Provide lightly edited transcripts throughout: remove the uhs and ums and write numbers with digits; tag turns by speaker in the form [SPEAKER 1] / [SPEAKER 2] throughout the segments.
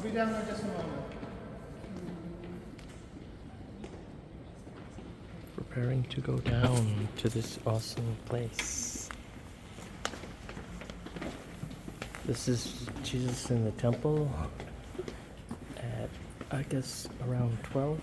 [SPEAKER 1] I'll be down there just a moment.
[SPEAKER 2] Preparing to go down to this awesome place. This is Jesus in the temple at, I guess, around 12.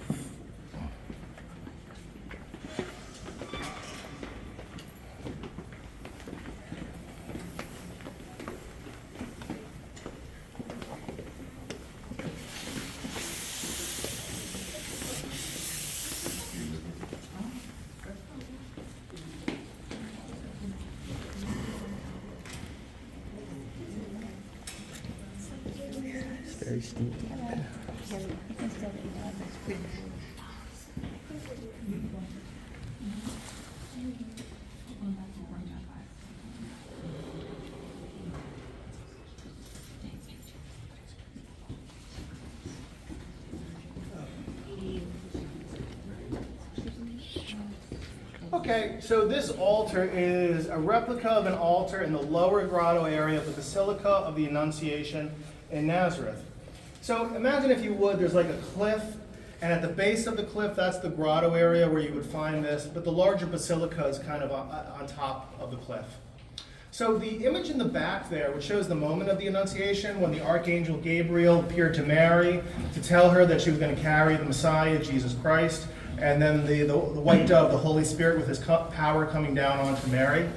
[SPEAKER 2] Very steep.
[SPEAKER 1] Okay, so this altar is a replica of an altar in the lower grotto area of the Basilica of the Annunciation in Nazareth. So imagine, if you would, there's like a cliff, and at the base of the cliff, that's the grotto area where you would find this, but the larger basilica is kind of on top of the cliff. So the image in the back there, which shows the moment of the Annunciation, when the Archangel Gabriel appeared to Mary to tell her that she was going to carry the Messiah, Jesus Christ, and then the white dove, the Holy Spirit, with his power coming down onto Mary.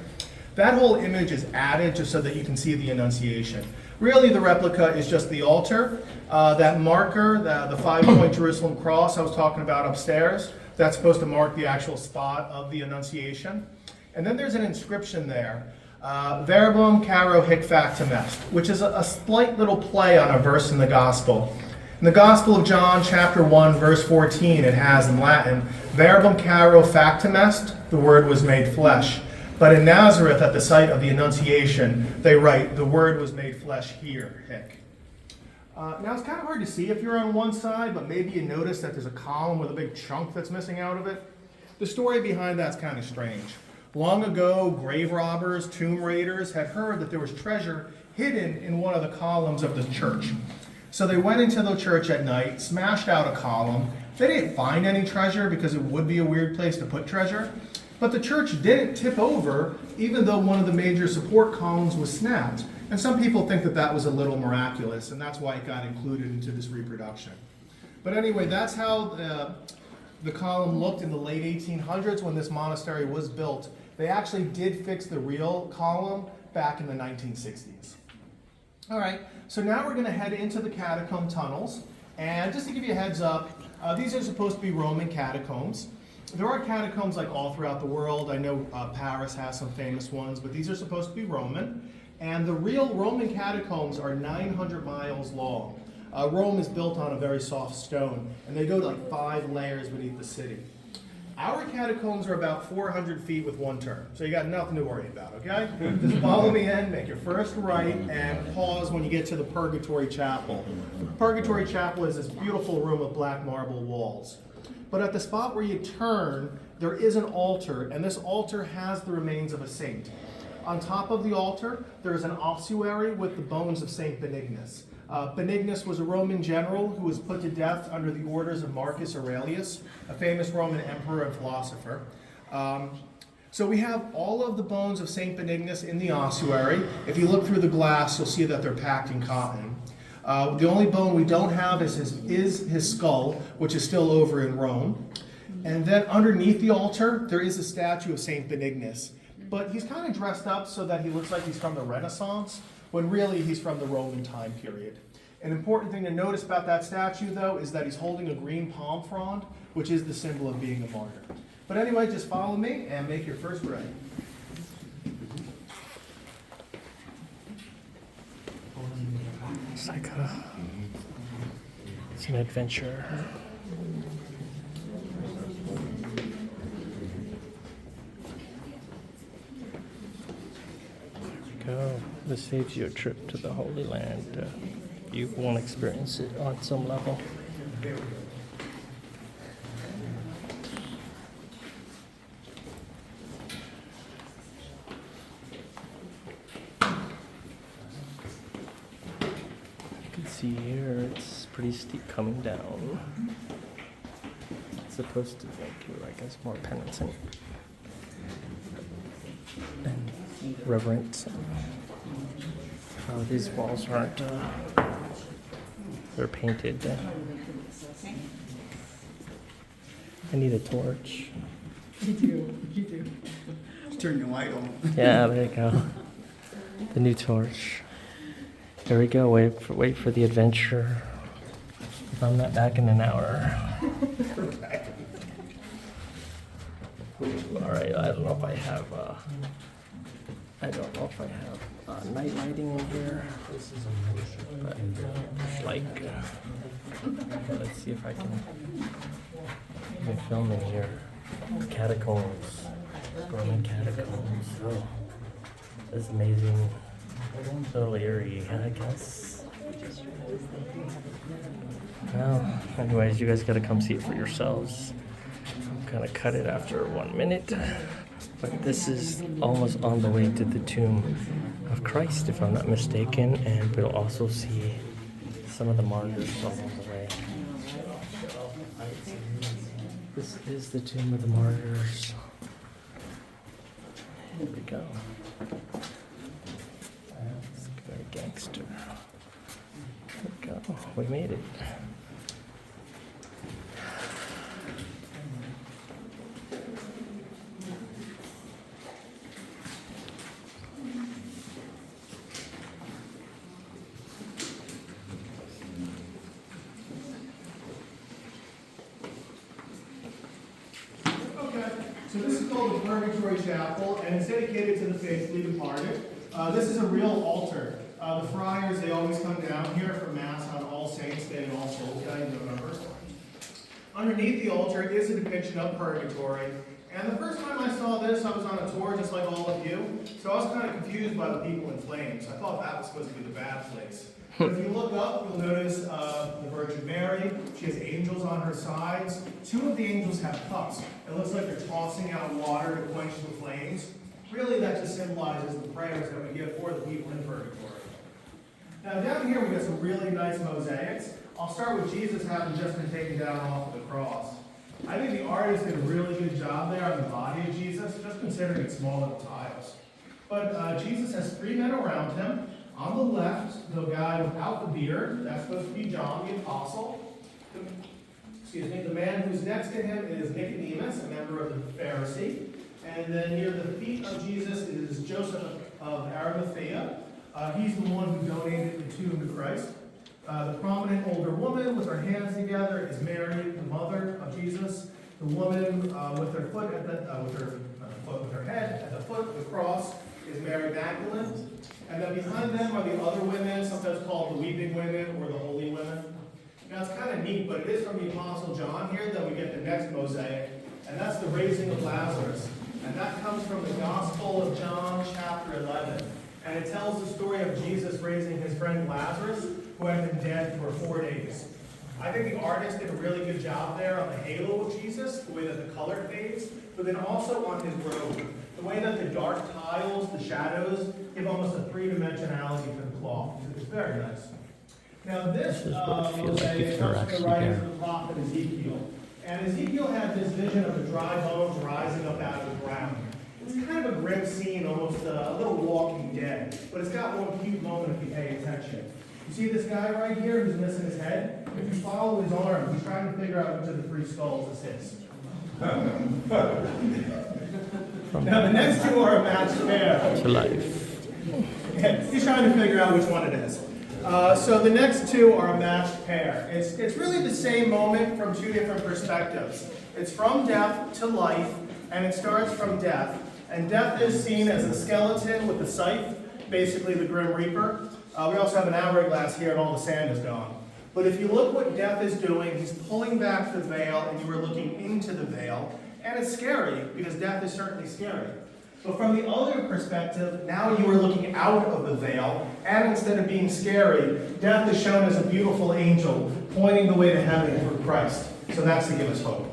[SPEAKER 1] That whole image is added just so that you can see the Annunciation. Really, the replica is just the altar. That marker, the 5-point Jerusalem cross I was talking about upstairs, that's supposed to mark the actual spot of the Annunciation. And then there's an inscription there, Verbum caro hic factum est, which is a slight little play on a verse in the Gospel. In the Gospel of John, chapter 1, verse 14, it has in Latin, Verbum caro factum est, the Word was made flesh. But in Nazareth, at the site of the Annunciation, they write, the Word was made flesh here, hic. Now, it's kind of hard to see if you're on one side, but maybe you notice that there's a column with a big chunk that's missing out of it. The story behind that's kind of strange. Long ago, grave robbers, tomb raiders had heard that there was treasure hidden in one of the columns of the church. So they went into the church at night, smashed out a column. They didn't find any treasure because it would be a weird place to put treasure. But the church didn't tip over, even though one of the major support columns was snapped. And some people think that that was a little miraculous, and that's why it got included into this reproduction. But anyway, that's how the column looked in the late 1800s when this monastery was built. They actually did fix the real column back in the 1960s. All right, so now we're going to head into the catacomb tunnels. And just to give you a heads up, these are supposed to be Roman catacombs. There are catacombs like all throughout the world. I know Paris has some famous ones, but these are supposed to be Roman. And the real Roman catacombs are 900 miles long. Rome is built on a very soft stone, and they go to like 5 layers beneath the city. Our catacombs are about 400 feet with one turn, so you got nothing to worry about, okay? Just follow me in, make your first right, and pause when you get to the Purgatory Chapel. The Purgatory Chapel is this beautiful room of black marble walls. But at the spot where you turn, there is an altar, and this altar has the remains of a saint. On top of the altar, there is an ossuary with the bones of Saint Benignus. Benignus was a Roman general who was put to death under the orders of Marcus Aurelius, a famous Roman emperor and philosopher. So we have all of the bones of Saint Benignus in the ossuary. If you look through the glass, you'll see that they're packed in cotton. The only bone we don't have is his skull, which is still over in Rome. And then underneath the altar, there is a statue of Saint Benignus. But he's kind of dressed up so that he looks like he's from the Renaissance, when really he's from the Roman time period. An important thing to notice about that statue, though, is that he's holding a green palm frond, which is the symbol of being a martyr. But anyway, just follow me and make your first right.
[SPEAKER 2] It's like it's an adventure. Go. This saves you a trip to the Holy Land. You won't experience it on some level. You can see here. It's pretty steep coming down. It's supposed to make you, I guess, more penitent and reverent. Oh, these walls aren't, they're painted. I need a torch.
[SPEAKER 3] You do. Turn your light on.
[SPEAKER 2] Yeah, there you go. The new torch. There we go. Wait for the adventure. If I'm not back in an hour. All right. I don't know if I have. Night lighting in here. But like, let's see if I can film in here. Catacombs. Roman catacombs. Oh, that's amazing. A little eerie, I guess. Well, anyways, you guys gotta come see it for yourselves. I'm gonna cut it after 1 minute. But this is almost on the way to the tomb of Christ, if I'm not mistaken, and we'll also see some of the martyrs along the way. This is the tomb of the martyrs. Here we go. That's very gangster. There we go. We made it.
[SPEAKER 1] So this is called the Purgatory Chapel, and it's dedicated to the faithfully departed. This is a real altar. The friars, they always come down here for Mass on All Saints Day and All Souls Day in November. Underneath the altar is a depiction of Purgatory. And the first time I saw this, I was on a tour just like all of you. So I was kind of confused by the people in flames. I thought that was supposed to be the bad place. But if you look up, you'll notice the Virgin Mary. She has angels on her sides. 2 of the angels have cups. It looks like they're tossing out water to quench the flames. Really, that just symbolizes the prayers that we give for the people in purgatory. Now down here, we got some really nice mosaics. I'll start with Jesus having just been taken down off of the cross. I think the artist did a really good job there on the body of Jesus, just considering it's small little tiles. But Jesus has 3 men around him. On the left, the guy without the beard, that's supposed to be John the Apostle. The man who's next to him is Nicodemus, a member of the Pharisee. And then near the feet of Jesus is Joseph of Arimathea. He's the one who donated the tomb to Christ. The prominent older woman with her hands together is Mary, the mother of Jesus. The woman with her foot at with her head at the foot of the cross is Mary Magdalene. And then behind them are the other women, sometimes called the weeping women or the holy women. Now it's kind of neat, but it is from the Apostle John here that we get the next mosaic, and that's the raising of Lazarus. And that comes from the Gospel of John, chapter 11. And it tells the story of Jesus raising his friend Lazarus, who had been dead for 4 days. I think the artist did a really good job there on the halo of Jesus, the way that the color fades, but then also on his robe. The way that the dark tiles, the shadows, give almost a 3-dimensionality to the cloth. It's very nice. Now this mosaic comes from the writings of the prophet Ezekiel. And Ezekiel had this vision of the dry bones rising up out of the ground. It's kind of a grim scene, almost a little Walking Dead. But it's got one cute moment if you pay attention. You see this guy right here who's missing his head? If you follow his arm, he's trying to figure out which of the 3 skulls is his. Now the next 2 are a matched pair.
[SPEAKER 2] To life.
[SPEAKER 1] Yeah, he's trying to figure out which one it is. So the next 2 are a matched pair. It's really the same moment from 2 different perspectives. It's from death to life, and it starts from death. And death is seen as a skeleton with a scythe, basically the Grim Reaper. We also have an hourglass here, and all the sand is gone. But if you look what death is doing, he's pulling back the veil, and you are looking into the veil. And it's scary, because death is certainly scary. But from the other perspective, now you are looking out of the veil, and instead of being scary, death is shown as a beautiful angel, pointing the way to heaven through Christ. So that's to give us hope.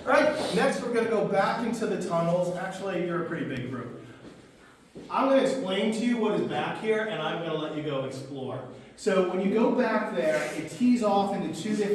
[SPEAKER 1] All right, next we're going to go back into the tunnels. Actually, you're a pretty big group. I'm going to explain to you what is back here, and I'm going to let you go explore. So when you go back there, it tees off into two different